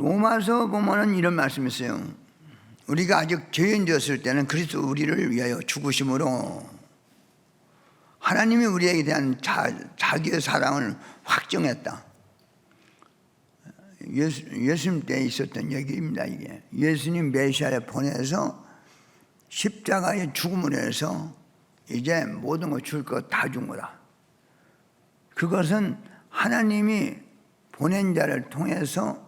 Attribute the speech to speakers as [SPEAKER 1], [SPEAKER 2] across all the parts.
[SPEAKER 1] 로마서 보면은 이런 말씀이 있어요. 우리가 아직 죄인 되었을 때는 그리스도 우리를 위하여 죽으심으로 하나님이 우리에게 대한 자기의 사랑을 확정했다. 예수님 때 있었던 얘기입니다. 이게 예수님 메시아를 보내서 십자가의 죽음을 해서 이제 모든 거 줄 거 다 준 거다. 그것은 하나님이 보낸 자를 통해서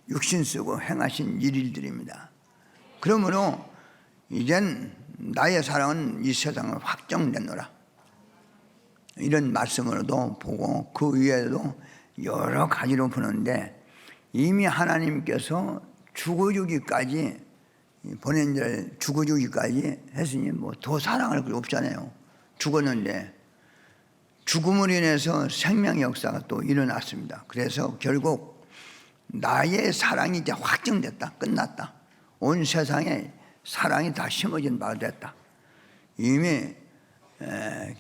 [SPEAKER 1] 육신 쓰고 행하신 일들입니다. 그러므로 이젠 나의 사랑은 이 세상을 확정됐노라. 이런 말씀으로도 보고 그 위에도 여러 가지로 보는데 이미 하나님께서 죽어주기까지 보낸 자를 죽어주기까지 했으니 뭐 더 사랑할 거 없잖아요. 죽었는데 죽음으로 인해서 생명의 역사가 또 일어났습니다. 그래서 결국 나의 사랑이 이제 확정됐다. 끝났다. 온 세상에 사랑이 다 심어진 바가 됐다. 이미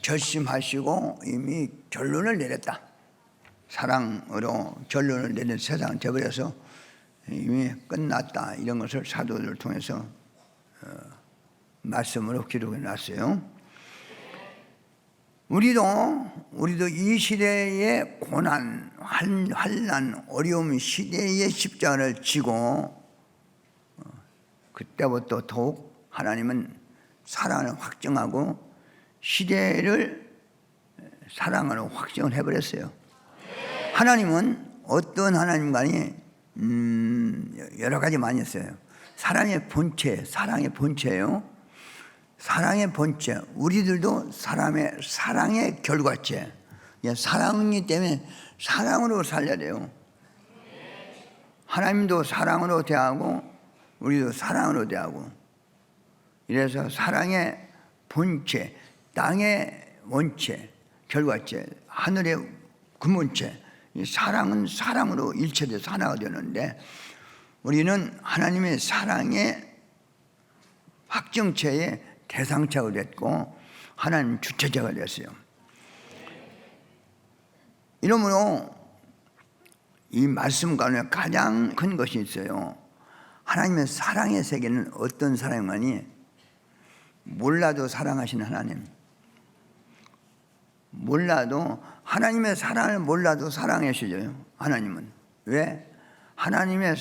[SPEAKER 1] 결심하시고 이미 결론을 내렸다. 사랑으로 결론을 내린 세상은 되어버려서 이미 끝났다. 이런 것을 사도들을 통해서 말씀으로 기록해 놨어요. 우리도 이 시대의 고난, 환난, 어려움 시대의 십자가를 지고 그때부터 더욱 하나님은 사랑을 확정하고 시대를 사랑으로 확정을 해버렸어요. 하나님은 어떤 하나님과니 여러 가지 많이 있어요. 사랑의 본체예요. 사랑의 본체, 우리들도 사랑의 결과체. 사랑이기 때문에 사랑으로 살려야 돼요. 하나님도 사랑으로 대하고 우리도 사랑으로 대하고. 이래서 사랑의 본체, 땅의 원체, 결과체, 하늘의 근본체. 이 사랑은 사랑으로 일체돼서 하나가 되는데 우리는 하나님의 사랑의 확정체의 대상자가 됐고 하나님 주체자가 됐어요. 이러므로 이 말씀 가운데 가장 큰 것이 있어요. 하나님의 사랑의 세계는 어떤 사랑이니 몰라도 사랑하시는 하나님. 몰라도 하나님의 사랑을 몰라도 사랑해 주셔요. 하나님은 왜? 하나님의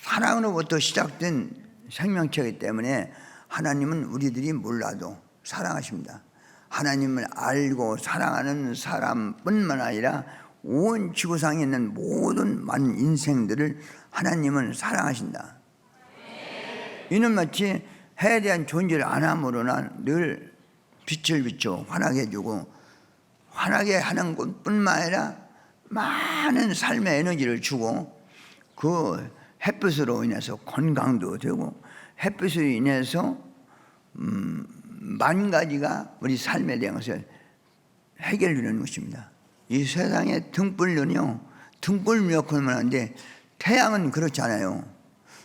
[SPEAKER 1] 사랑으로부터 시작된 생명체이기 때문에 하나님은 우리들이 몰라도 사랑하십니다. 하나님을 알고 사랑하는 사람뿐만 아니라 온 지구상에 있는 모든 많은 인생들을 하나님은 사랑하신다. 이는 마치 해에 대한 존재를 안 함으로나 늘 빛을 비춰 환하게 해주고 환하게 하는 것뿐만 아니라 많은 삶의 에너지를 주고 그 햇빛으로 인해서 건강도 되고 햇빛으로 인해서 만 가지가 우리 삶에 대한 것을 해결하는 것입니다. 이 세상에 등불은요, 등불 몇컷만 하는데 태양은 그렇지 않아요.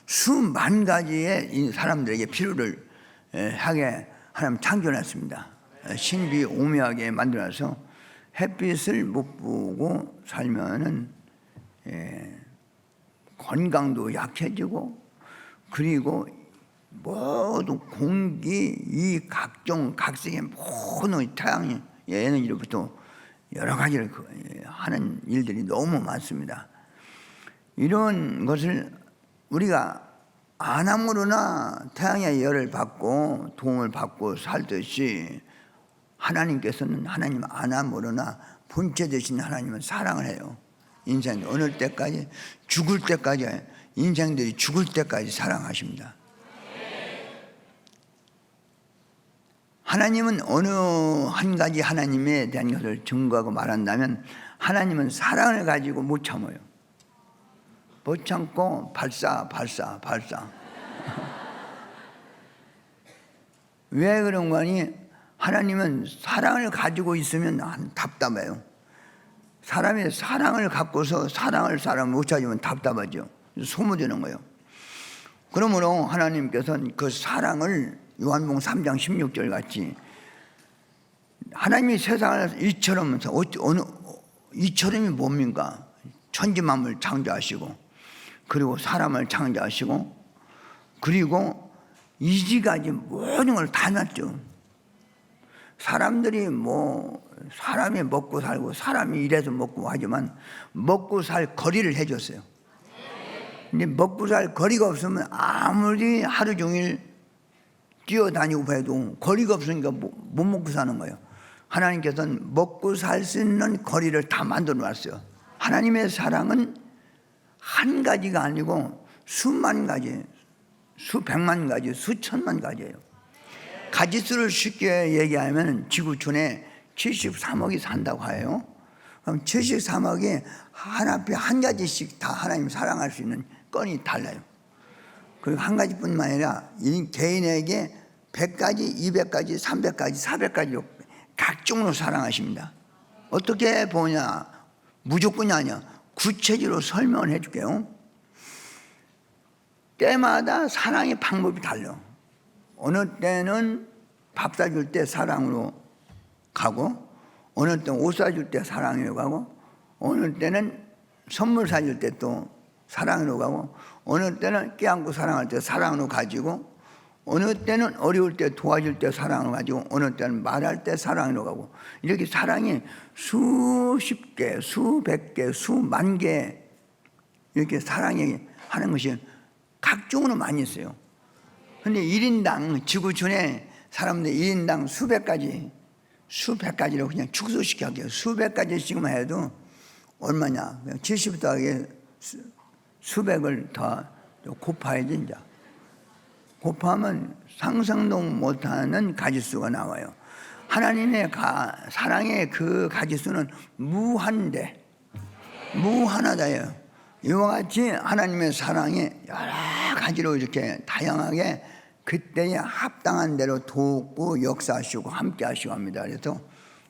[SPEAKER 1] 수만 가지의 이 사람들에게 필요를 하게 하나님 창조했습니다. 신비 오묘하게 만들어서 햇빛을 못 보고 살면은 건강도 약해지고 그리고 모든 공기, 이 각종 각색의 모든 태양의 에너지로부터 여러 가지를 하는 일들이 너무 많습니다. 이런 것을 우리가 안 함으로나 태양의 열을 받고 도움을 받고 살듯이 하나님께서는 하나님 안 함으로나 본체 되신 하나님은 사랑을 해요. 인생 어느 때까지 죽을 때까지 인생들이 죽을 때까지 사랑하십니다. 하나님은 어느 한 가지 하나님에 대한 것을 증거하고 말한다면 하나님은 사랑을 가지고 못 참아요. 못 참고 발사. 왜 그런 거니? 하나님은 사랑을 가지고 있으면 답답해요. 사람이 사랑을 갖고서 사람 못 찾으면 답답하죠. 소모되는 거예요. 그러므로 하나님께서는 그 사랑을 요한복음 3장 16절 같이 하나님이 세상을 이처럼이 뭡니까? 천지 만물 창조하시고 그리고 사람을 창조하시고, 그리고 이지까지 모든 걸 다 놨죠. 사람들이 사람이 먹고 살고 사람이 이래서 먹고 하지만 먹고 살 거리를 해줬어요. 근데 먹고 살 거리가 없으면 아무리 하루 종일 뛰어다니고 해도 거리가 없으니까 못 먹고 사는 거예요. 하나님께서는 먹고 살 수 있는 거리를 다 만들어 놨어요. 하나님의 사랑은 한 가지가 아니고 수만 가지, 수백만 가지, 수천만 가지예요. 가지수를 쉽게 얘기하면 지구촌에 73억이 산다고 해요. 그럼 73억이 하나뿐 한 가지씩 다 하나님 사랑할 수 있는 건이 달라요. 그리고 한 가지뿐만 아니라 이 개인에게 100가지, 200가지, 300가지, 400가지로 각종으로 사랑하십니다. 어떻게 보냐? 무조건이 아니야. 구체적으로 설명을 해줄게요. 때마다 사랑의 방법이 달라. 어느 때는 밥 사줄 때 사랑으로 가고, 어느 때는 옷 사줄 때 사랑으로 가고, 어느 때는 선물 사줄 때 또 사랑으로 가고, 어느 때는 껴안고 사랑할 때 사랑으로 가지고, 어느 때는 어려울 때 도와줄 때 사랑으로 가지고, 어느 때는 말할 때 사랑으로 가고, 이렇게 사랑이 수십 개, 수백 개, 수만 개 이렇게 사랑이 하는 것이 각종으로 많이 있어요. 근데 1인당 지구촌에 사람들 1인당 수백 가지로 그냥 축소시켜 할게요. 수백 가지씩만 해도 얼마냐? 70 더하기 수백을 더 곱해야지. 이제 곱하면 상상도 못하는 가지수가 나와요. 하나님의 사랑의 그 가지수는 무한하다예요. 이와 같이 하나님의 사랑이 여러 가지로 이렇게 다양하게 그때에 합당한 대로 돕고 역사하시고 함께 하시고 합니다. 그래서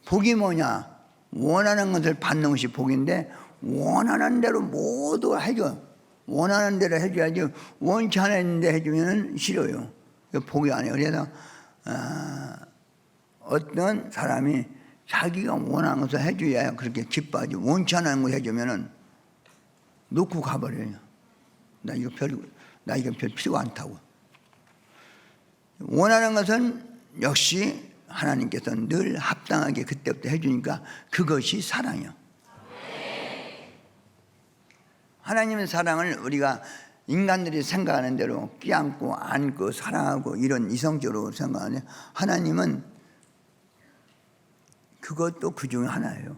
[SPEAKER 1] 복이 뭐냐? 원하는 것을 받는 것이 복인데, 원하는 대로 모두 해줘. 원하는 대로 해줘야지, 원치 않았는데 해주면 싫어요. 복이 아니에요. 그래서 어떤 사람이 자기가 원하는 것을 해줘야 그렇게 기뻐하지, 원치 않은 걸 해주면 놓고 가버려요. 나 이거 별 필요가 않다고. 원하는 것은 역시 하나님께서 늘 합당하게 그때부터 해주니까 그것이 사랑이요. 하나님의 사랑을 우리가 인간들이 생각하는 대로 끼안고 안고 사랑하고 이런 이성적으로 생각하는데, 하나님은 그것도 그 중에 하나예요.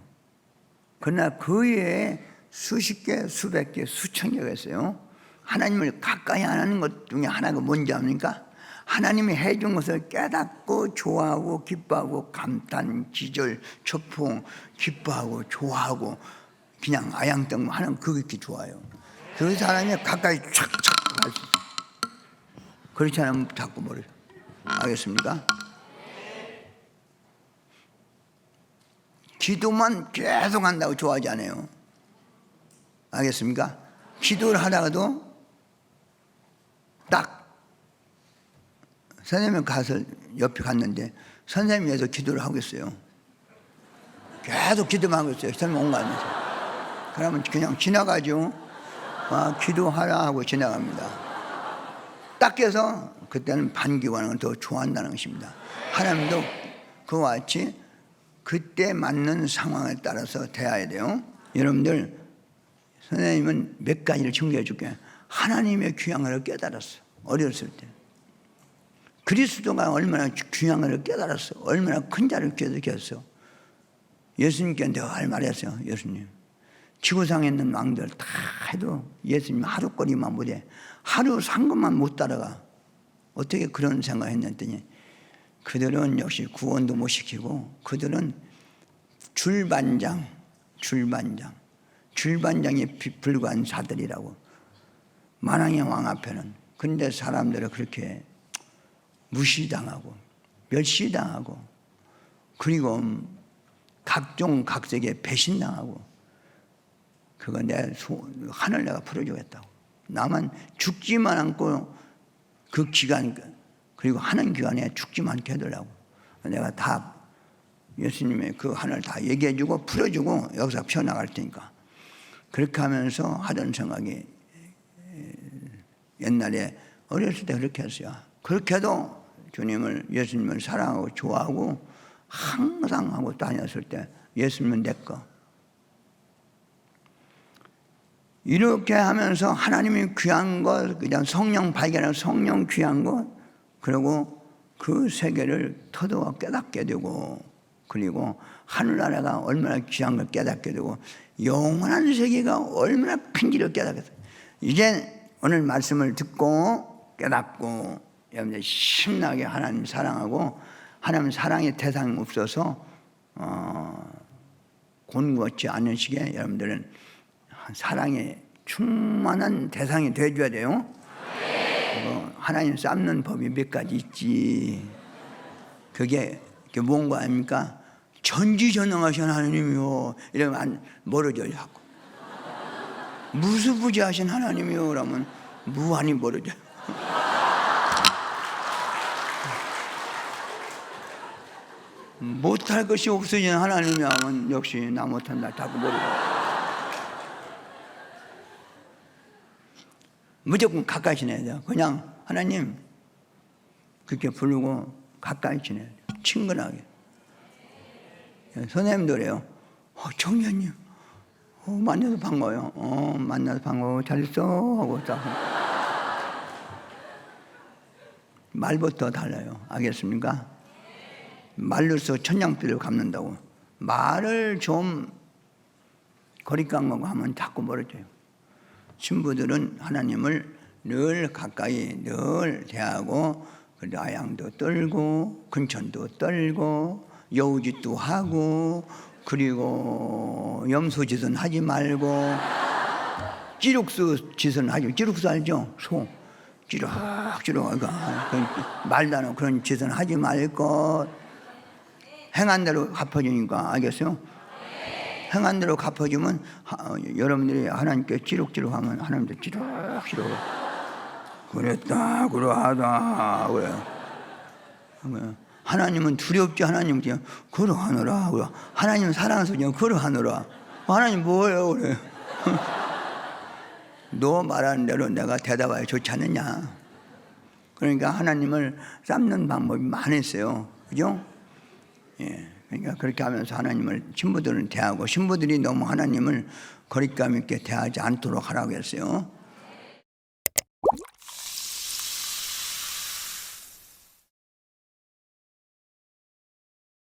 [SPEAKER 1] 그러나 그 외에 수십 개, 수백 개, 수천 개가 있어요. 하나님을 가까이 안 하는 것 중에 하나가 뭔지 압니까? 하나님이 해준 것을 깨닫고 좋아하고 기뻐하고 감탄, 기절, 초풍, 기뻐하고 좋아하고 그냥 아양떡하는 그게 좋아요. 그 사람이 가까이 촥촥 갈 수 있어요. 그렇지 않으면 자꾸 모르죠. 알겠습니까? 기도만 계속 한다고 좋아하지 않아요. 알겠습니까? 기도를 하다가도 딱 선생님 가서 옆에 갔는데 선생님이 위해서 기도를 하고 있어요. 계속 기도만 하고 있어요. 선생님 온 거 아니면서. 그러면 그냥 지나가죠. 기도하라 하고 지나갑니다. 딱 해서 그때는 반기하는 걸 더 좋아한다는 것입니다. 하나님도 그와 같이 그때 맞는 상황에 따라서 대해야 돼요. 여러분들, 선생님은 몇 가지를 증거해 줄게요. 하나님의 귀향을 깨달았어. 어렸을 때. 그리스도가 얼마나 귀향을 깨달았어. 얼마나 큰 자를 깨닫겠어. 예수님께 늘 말했어요. 예수님, 지구상에 있는 왕들 다 해도 예수님 하루거리만 못해. 하루 상금만 못 따라가. 어떻게 그런 생각을 했더니 그들은 역시 구원도 못 시키고, 그들은 줄반장에 불과한 자들이라고. 만왕의 왕 앞에는. 근데 사람들은 그렇게 무시당하고 멸시당하고, 그리고 각종 각색에 배신당하고, 그거 하늘 내가 풀어주겠다고. 나만 죽지만 않고 그 기간, 그리고 하는 기간에 죽지만 않게 해달라고. 내가 다 예수님의 그 하늘 다 얘기해주고 풀어주고 여기서 피어나갈 테니까. 그렇게 하면서 하던 생각이 옛날에 어렸을 때 그렇게 했어요. 그렇게도 주님을, 예수님을 사랑하고 좋아하고 항상 하고 다녔을 때 예수님은 내 거. 이렇게 하면서 하나님이 귀한 것, 그냥 성령 발견하고 성령 귀한 것, 그리고 그 세계를 터득하고 깨닫게 되고, 그리고 하늘나라가 얼마나 귀한 걸 깨닫게 되고, 영원한 세계가 얼마나 큰지를 깨닫게 돼요. 이제 오늘 말씀을 듣고 깨닫고 여러분들 신나게 하나님 사랑하고, 하나님 사랑의 대상이 없어서 곤고치 않으시게 여러분들은 사랑에 충만한 대상이 되어줘야 돼요. 하나님 쌓는 법이 몇 가지 있지. 그게 뭔가 아닙니까? 전지전능하신 하나님이요 이러면 멀어져요. 자꾸 무수부지하신 하나님이요 그러면 무한히 멀어져요. 못할 것이 없어진 하나님이 하면 역시 나 못한다 자꾸 멀어져요. 무조건 가까이 지내야 돼요. 그냥 하나님 그렇게 부르고 가까이 지내야 돼요. 친근하게. 선생님도 그래요. 청년님 만나서 반가워요. 만나서 반가워. 잘 있어 하고 딱 말부터 달라요. 알겠습니까? 말로써 천냥빚을 갚는다고. 말을 좀 거리감하고 하면 자꾸 멀어져요. 신부들은 하나님을 늘 가까이 늘 대하고, 아양도 떨고 근천도 떨고 여우짓도 하고, 그리고 염소짓은 하지 말고 찌룩수 짓은 하죠. 찌룩수 알죠? 소 찌룩찌룩 말도 안 하고 그런 짓은 하지 말고 행한 대로 갚아주니까. 알겠어요? 행한 대로 갚아주면 여러분들이 하나님께 찌룩찌룩 하면 하나님도 찌룩찌룩 그랬다 그러하다 그래요. 하나님은 두렵지. 하나님은 그냥 그러하노라. 하나님 사랑해서 그냥 그러하노라. 하나님 뭐예요 그래. 너 말하는 대로 내가 대답하여 좋지 않느냐. 그러니까 하나님을 쌓는 방법이 많이 있어요. 그죠? 예. 그러니까 그렇게 하면서 하나님을 신부들은 대하고, 신부들이 너무 하나님을 거리감 있게 대하지 않도록 하라고 했어요.